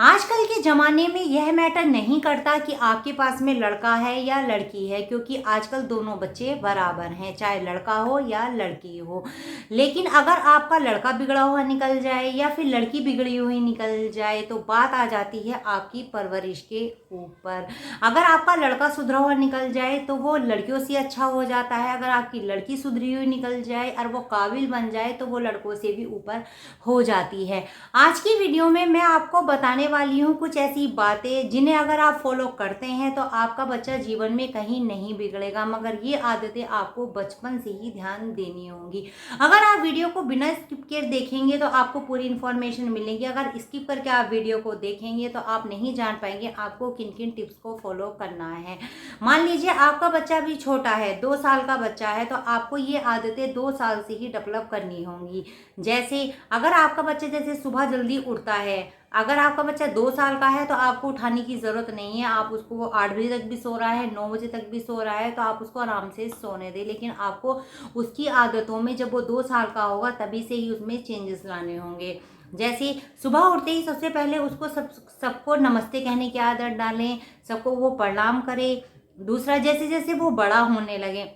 आजकल के ज़माने में यह मैटर नहीं करता कि आपके पास में लड़का है या लड़की है, क्योंकि आजकल दोनों बच्चे बराबर हैं, चाहे लड़का हो या लड़की हो। लेकिन अगर आपका लड़का बिगड़ा हुआ निकल जाए या फिर लड़की बिगड़ी हुई निकल जाए तो बात आ जाती है आपकी परवरिश के ऊपर। अगर आपका लड़का सुधरा हुआ निकल जाए तो वो लड़कियों से अच्छा हो जाता है, अगर आपकी लड़की सुधरी हुई निकल जाए और वो काबिल बन जाए तो वो लड़कों से भी ऊपर हो जाती है। आज की वीडियो में मैं आपको बताने वाली हूँ कुछ ऐसी बातें जिन्हें अगर आप फॉलो करते हैं तो आपका बच्चा जीवन में कहीं नहीं बिगड़ेगा, मगर ये आदतें आपको बचपन से ही ध्यान देनी होंगी। अगर आप वीडियो को बिना स्किप किए देखेंगे तो आपको पूरी इन्फॉर्मेशन मिलेगी, अगर स्किप करके आप वीडियो को देखेंगे तो आप नहीं जान पाएंगे आपको किन किन टिप्स को फॉलो करना है। मान लीजिए आपका बच्चा भी छोटा है, 2 साल का बच्चा है, तो आपको ये आदतें 2 साल से ही डेवलप करनी होंगी। जैसे अगर आपका बच्चा जैसे सुबह जल्दी उठता है, अगर आपका बच्चा 2 साल का है तो आपको उठाने की ज़रूरत नहीं है, आप उसको वो 8 बजे तक भी सो रहा है, 9 बजे तक भी सो रहा है तो आप उसको आराम से सोने दें। लेकिन आपको उसकी आदतों में जब वो 2 साल का होगा तभी से ही उसमें चेंजेस लाने होंगे। जैसे सुबह उठते ही सबसे पहले उसको सबको नमस्ते कहने की आदत डालें, सबको वो प्रणाम करें। दूसरा, जैसे जैसे वो बड़ा होने लगे,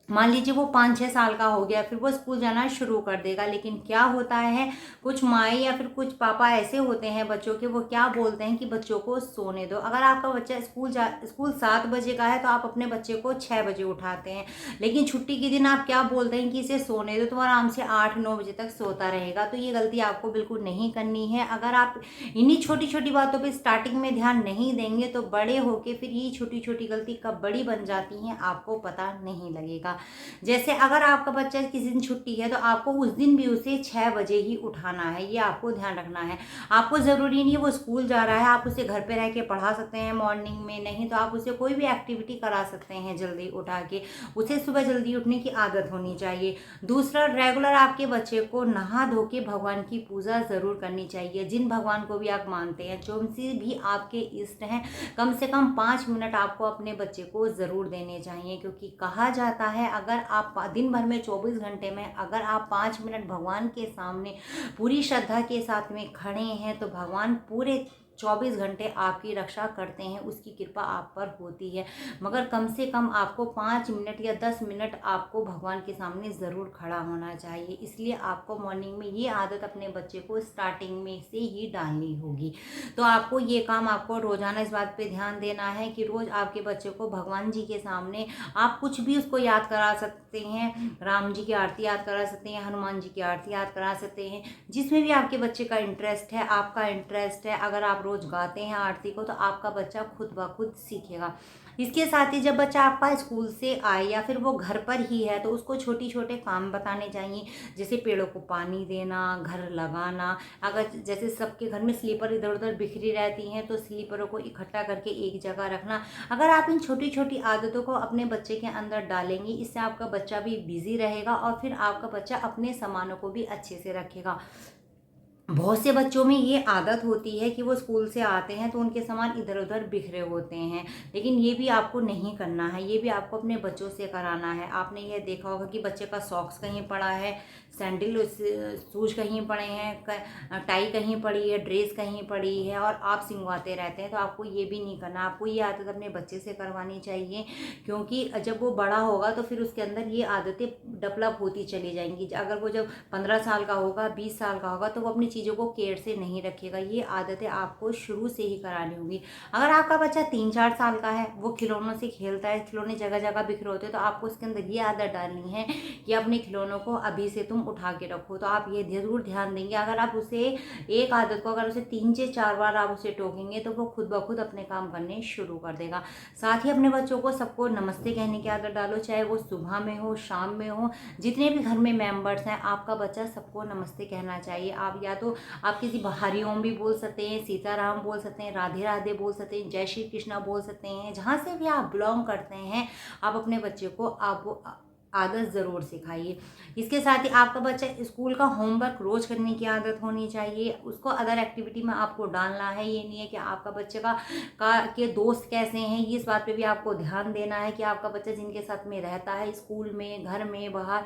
मान लीजिए वो 5-6 साल का हो गया, फिर वो स्कूल जाना शुरू कर देगा। लेकिन क्या होता है, कुछ माएँ या फिर कुछ पापा ऐसे होते हैं बच्चों के, वो क्या बोलते हैं कि बच्चों को सोने दो। अगर आपका बच्चा स्कूल 7 बजे का है तो आप अपने बच्चे को 6 बजे उठाते हैं, लेकिन छुट्टी के दिन आप क्या बोलते हैं कि इसे सोने दो, तो आराम से 8-9 बजे तक सोता रहेगा। तो ये गलती आपको बिल्कुल नहीं करनी है। अगर आप इन्हीं छोटी छोटी बातों पर स्टार्टिंग में ध्यान नहीं देंगे तो बड़े होके फिर ये छोटी छोटी गलती कब बड़ी बन जाती हैं आपको पता नहीं लगेगा। जैसे अगर आपका बच्चा किसी दिन छुट्टी है तो आपको उस दिन भी उसे 6 बजे ही उठाना है, ये आपको ध्यान रखना है। आपको ज़रूरी नहीं है वो स्कूल जा रहा है, आप उसे घर पे रह के पढ़ा सकते हैं मॉर्निंग में, नहीं तो आप उसे कोई भी एक्टिविटी करा सकते हैं जल्दी उठा के। उसे सुबह जल्दी उठने की आदत होनी चाहिए। दूसरा, रेगुलर आपके बच्चे को नहा धो के भगवान की पूजा ज़रूर करनी चाहिए। जिन भगवान को भी आप मानते हैं, जो से भी आपके इष्ट हैं, कम से कम 5 मिनट आपको अपने बच्चे को ज़रूर देने चाहिए। क्योंकि कहा जाता है अगर आप दिन भर में 24 घंटे में अगर आप 5 मिनट भगवान के सामने पूरी श्रद्धा के साथ में खड़े हैं तो भगवान पूरे 24 घंटे आपकी रक्षा करते हैं, उसकी कृपा आप पर होती है। मगर कम से कम आपको 5 मिनट या 10 मिनट आपको भगवान के सामने ज़रूर खड़ा होना चाहिए। इसलिए आपको मॉर्निंग में ये आदत अपने बच्चे को स्टार्टिंग में से ही डालनी होगी। तो आपको ये काम आपको रोज़ाना इस बात पे ध्यान देना है कि रोज़ आपके बच्चे को भगवान जी के सामने आप कुछ भी उसको याद करा सकते हैं। राम जी की आरती याद करा सकते हैं, हनुमान जी की आरती याद करा सकते हैं, जिसमें भी आपके बच्चे का इंटरेस्ट है, आपका इंटरेस्ट है। अगर आप रोज़ गाते हैं आरती को तो आपका बच्चा खुद ब खुद सीखेगा। इसके साथ ही जब बच्चा आपका स्कूल से आए या फिर वो घर पर ही है तो उसको छोटे छोटे काम बताने चाहिए, जैसे पेड़ों को पानी देना, घर लगाना। अगर जैसे सबके घर में स्लीपर इधर उधर बिखरी रहती हैं तो स्लीपरों को इकट्ठा करके एक जगह रखना। अगर आप इन छोटी छोटी आदतों को अपने बच्चे के अंदर डालेंगे, इससे आपका बच्चा भी बिजी रहेगा और फिर आपका बच्चा अपने सामानों को भी अच्छे से रखेगा। बहुत से बच्चों में ये आदत होती है कि वो स्कूल से आते हैं तो उनके सामान इधर उधर बिखरे होते हैं, लेकिन ये भी आपको नहीं करना है, ये भी आपको अपने बच्चों से कराना है। आपने ये देखा होगा कि बच्चे का सॉक्स कहीं पड़ा है, सैंडल शूज कहीं पड़े हैं, टाई कहीं पड़ी है, ड्रेस कहीं पड़ी है और आप सिंगवाते रहते हैं, तो आपको ये भी नहीं करना। आपको ये आदत अपने बच्चे से करवानी चाहिए, क्योंकि जब वो बड़ा होगा तो फिर उसके अंदर ये आदतें डेवलप होती चली जाएंगी। अगर वो जब 15 साल का होगा, 20 साल का होगा तो वो अपनी चीज़ों को केयर से नहीं रखेगा। ये आदतें आपको शुरू से ही करानी होगी। अगर आपका बच्चा 3-4 साल का है, वो खिलौनों से खेलता है, खिलौने जगह जगह बिखरे होते हैं, तो आपको उसके अंदर ये आदत डालनी है कि अपने खिलौनों को अभी से तुम उठा के रखो। तो आप ये ज़रूर ध्यान देंगे। अगर आप उसे एक आदत को अगर उसे 3 से 4 बार आप उसे टोकेंगे तो वो खुद ब खुद अपने काम करने शुरू कर देगा। साथ ही अपने बच्चों को सबको नमस्ते कहने की आदत डालो, चाहे वो सुबह में हो, शाम में हो, जितने भी घर में मेंबर्स हैं, आपका बच्चा सबको नमस्ते कहना चाहिए। आप या तो आप किसी हरिओम भी बोल सकते हैं, सीताराम बोल सकते हैं, राधे राधे बोल सकते हैं, जय श्री कृष्णा बोल सकते हैं, जहाँ से भी आप बिलोंग करते हैं आप अपने बच्चे को आप आदत ज़रूर सिखाइए। इसके साथ ही आपका बच्चा स्कूल का होमवर्क रोज़ करने की आदत होनी चाहिए, उसको अदर एक्टिविटी में आपको डालना है। ये नहीं है कि आपका बच्चे का के दोस्त कैसे हैं, इस बात पे भी आपको ध्यान देना है कि आपका बच्चा जिनके साथ में रहता है, स्कूल में, घर में, बाहर,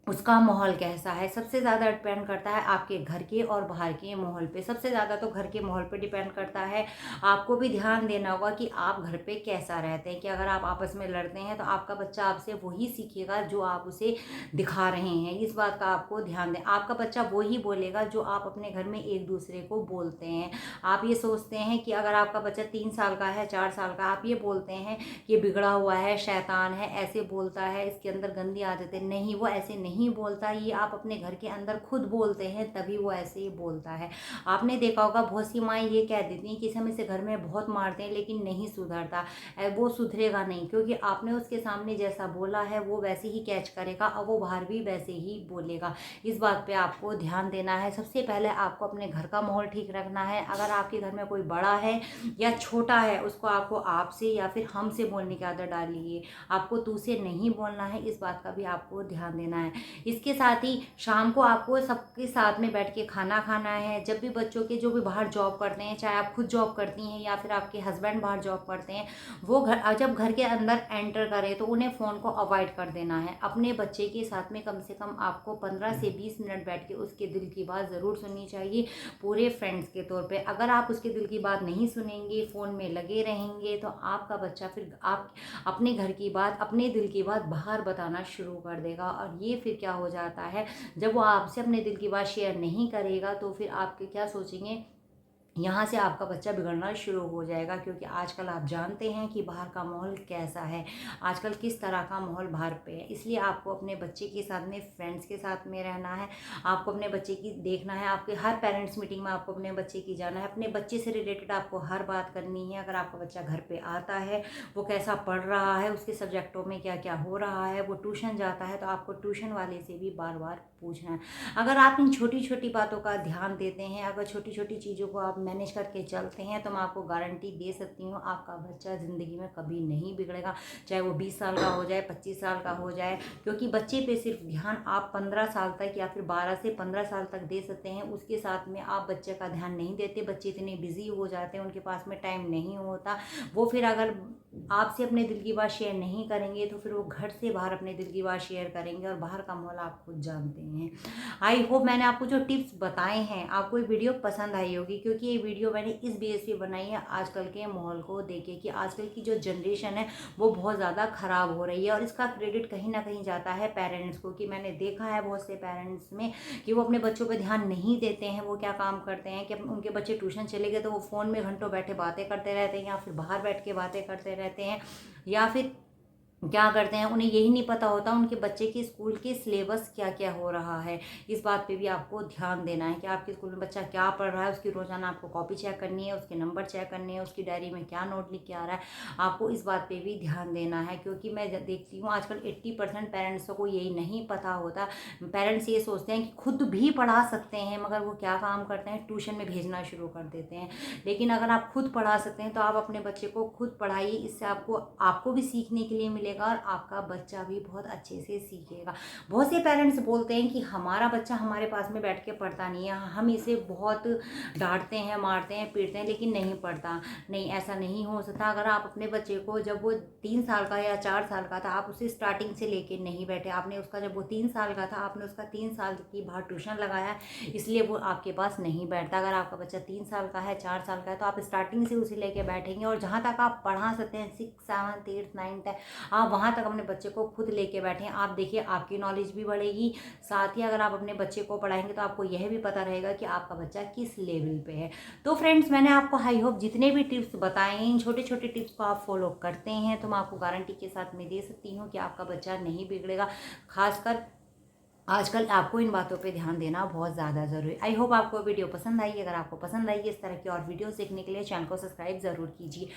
उसका माहौल कैसा है, सबसे ज़्यादा डिपेंड करता है आपके घर के और बाहर के माहौल पे। सबसे ज़्यादा तो घर के माहौल पे डिपेंड करता है। आपको भी ध्यान देना होगा कि आप घर पे कैसा रहते हैं, कि अगर आप आपस में लड़ते हैं तो आपका बच्चा आपसे वही सीखेगा जो आप उसे दिखा रहे हैं। इस बात का आपको ध्यान दें। आपका बच्चा वही बोलेगा जो आप अपने घर में एक दूसरे को बोलते हैं। आप ये सोचते हैं कि अगर आपका बच्चा 3 साल का है, 4 साल का, आप ये बोलते हैं कि बिगड़ा हुआ है, शैतान है, ऐसे बोलता है, इसके अंदर गंदी आदतें, नहीं, वो ऐसे नहीं बोलता। ये आप अपने घर के अंदर खुद बोलते हैं तभी वो ऐसे ही बोलता है। आपने देखा होगा बहुत सी माएँ ये कह देती हैं कि हम इसे घर में बहुत मारते हैं लेकिन नहीं सुधरता। वो सुधरेगा नहीं, क्योंकि आपने उसके सामने जैसा बोला है वो वैसे ही कैच करेगा और वो बाहर भी वैसे ही बोलेगा। इस बात पे आपको ध्यान देना है। सबसे पहले आपको अपने घर का माहौल ठीक रखना है। अगर आपके घर में कोई बड़ा है या छोटा है, उसको आपको आपसे या फिर हमसे बोलने की आदत डालिए। आपको तू से नहीं बोलना है, इस बात का भी आपको ध्यान देना है। इसके साथ ही शाम को आपको सबके साथ में बैठ के खाना खाना है। जब भी बच्चों के जो भी बाहर जॉब करते हैं, चाहे आप खुद जॉब करती हैं या फिर आपके हस्बैंड बाहर जॉब करते हैं, वो जब घर के अंदर एंटर करें तो उन्हें फ़ोन को अवॉइड कर देना है। अपने बच्चे के साथ में कम से कम आपको 15 से 20 मिनट बैठ के उसके दिल की बात ज़रूर सुननी चाहिए, पूरे फ्रेंड्स के तौर पे। अगर आप उसके दिल की बात नहीं सुनेंगे, फ़ोन में लगे रहेंगे, तो आपका बच्चा फिर आप अपने घर की बात, अपने दिल की बात बाहर बताना शुरू कर देगा। और ये फिर क्या हो जाता है, जब वो आपसे अपने दिल की बात शेयर नहीं करेगा तो फिर आपके क्या सोचेंगे, यहाँ से आपका बच्चा बिगड़ना शुरू हो जाएगा। क्योंकि आजकल आप जानते हैं कि बाहर का माहौल कैसा है, आजकल किस तरह का माहौल बाहर पे है। इसलिए आपको अपने बच्चे के साथ में, फ्रेंड्स के साथ में रहना है। आपको अपने बच्चे की देखना है। आपके हर पेरेंट्स मीटिंग में आपको अपने बच्चे की जाना है। अपने बच्चे से रिलेटेड आपको हर बात करनी है। अगर आपका बच्चा घर पे आता है, वो कैसा पढ़ रहा है, उसके सब्जेक्टों में क्या क्या हो रहा है, वो ट्यूशन जाता है तो आपको ट्यूशन वाले से भी बार बार पूछना है। अगर आप इन छोटी छोटी बातों का ध्यान देते हैं, अगर छोटी छोटी चीज़ों को आप मैनेज करके चलते हैं, तो मैं आपको गारंटी दे सकती हूँ आपका बच्चा ज़िंदगी में कभी नहीं बिगड़ेगा। चाहे वो 20 साल का हो जाए, 25 साल का हो जाए। क्योंकि बच्चे पे सिर्फ ध्यान आप 15 साल तक या फिर 12 से 15 साल तक दे सकते हैं। उसके साथ में आप बच्चे का ध्यान नहीं देते। बच्चे इतने बिजी हो जाते हैं, उनके पास में टाइम नहीं होता। वो फिर अगर आपसे अपने दिल की बात शेयर नहीं करेंगे तो फिर वो घर से बाहर अपने दिल की बात शेयर करेंगे, और बाहर का माहौल आप खुद जानते हैं। आई होप मैंने आपको जो टिप्स बताए हैं आपको ये वीडियो पसंद आई होगी, क्योंकि ये वीडियो मैंने इस बेस पे बनाई है आजकल के माहौल को देखे कि आजकल की जो जनरेशन है वो बहुत ज़्यादा ख़राब हो रही है। और इसका क्रेडिट कहीं ना कहीं जाता है पेरेंट्स को, कि मैंने देखा है बहुत से पेरेंट्स में कि वो अपने बच्चों पर ध्यान नहीं देते हैं। वो क्या काम करते हैं कि उनके बच्चे ट्यूशन चले गए तो वो फ़ोन में घंटों बैठे बातें करते रहते हैं, या फिर बाहर बैठ के बातें करते रहते हैं, या फिर क्या करते हैं, उन्हें यही नहीं पता होता उनके बच्चे के स्कूल के सिलेबस क्या क्या हो रहा है। इस बात पे भी आपको ध्यान देना है कि आपके स्कूल में बच्चा क्या पढ़ रहा है। उसकी रोज़ाना आपको कॉपी चेक करनी है, उसके नंबर चेक करने हैं, उसकी डायरी में क्या नोट लिख के आ रहा है। आपको इस बात पे भी ध्यान देना है, क्योंकि मैं देखती हूँ आजकल 80% पेरेंट्स को यही नहीं पता होता। पेरेंट्स ये सोचते हैं कि खुद भी पढ़ा सकते हैं, मगर वो क्या काम करते हैं, ट्यूशन में भेजना शुरू कर देते हैं। लेकिन अगर आप खुद पढ़ा सकते हैं तो आप अपने बच्चे को खुद पढ़ाइए। इससे आपको भी सीखने के लिए मिलेगा और आपका बच्चा भी बहुत अच्छे से सीखेगा। बहुत से पेरेंट्स बोलते हैं कि हमारा बच्चा हमारे पास में बैठ के पढ़ता नहीं है, हम इसे बहुत डांटते हैं, मारते हैं, पीटते हैं, लेकिन नहीं पढ़ता। नहीं, ऐसा नहीं हो सकता। अगर आप अपने बच्चे को, जब वो 3 साल का या 4 साल का था, आप उसे स्टार्टिंग से लेके नहीं बैठे, आपने उसका, जब वो 3 साल का था आपने उसका 3 साल की बाहर ट्यूशन लगाया, इसलिए वो आपके पास नहीं बैठता। अगर आपका बच्चा 3 साल का है, 4 साल का है, तो आप स्टार्टिंग से उसे लेके बैठेंगे, और जहाँ तक आप पढ़ा सकते हैं 6, 7, 8, 9, 10, आप वहाँ तक अपने बच्चे को खुद लेके बैठें। आप देखिए आपकी नॉलेज भी बढ़ेगी। साथ ही अगर आप अपने बच्चे को पढ़ाएंगे तो आपको यह भी पता रहेगा कि आपका बच्चा किस लेवल पे है। तो फ्रेंड्स, मैंने आपको आई होप जितने भी टिप्स बताए, इन छोटे छोटे टिप्स को आप फॉलो करते हैं तो मैं आपको गारंटी के साथ में दे सकती हूँ कि आपका बच्चा नहीं बिगड़ेगा। खासकर आजकल आपको इन बातों पे ध्यान देना बहुत ज़्यादा ज़रूरी है। आई होप आपको वीडियो पसंद आई। अगर आपको पसंद आई इस तरह की और वीडियोस देखने के लिए चैनल को सब्सक्राइब ज़रूर कीजिए।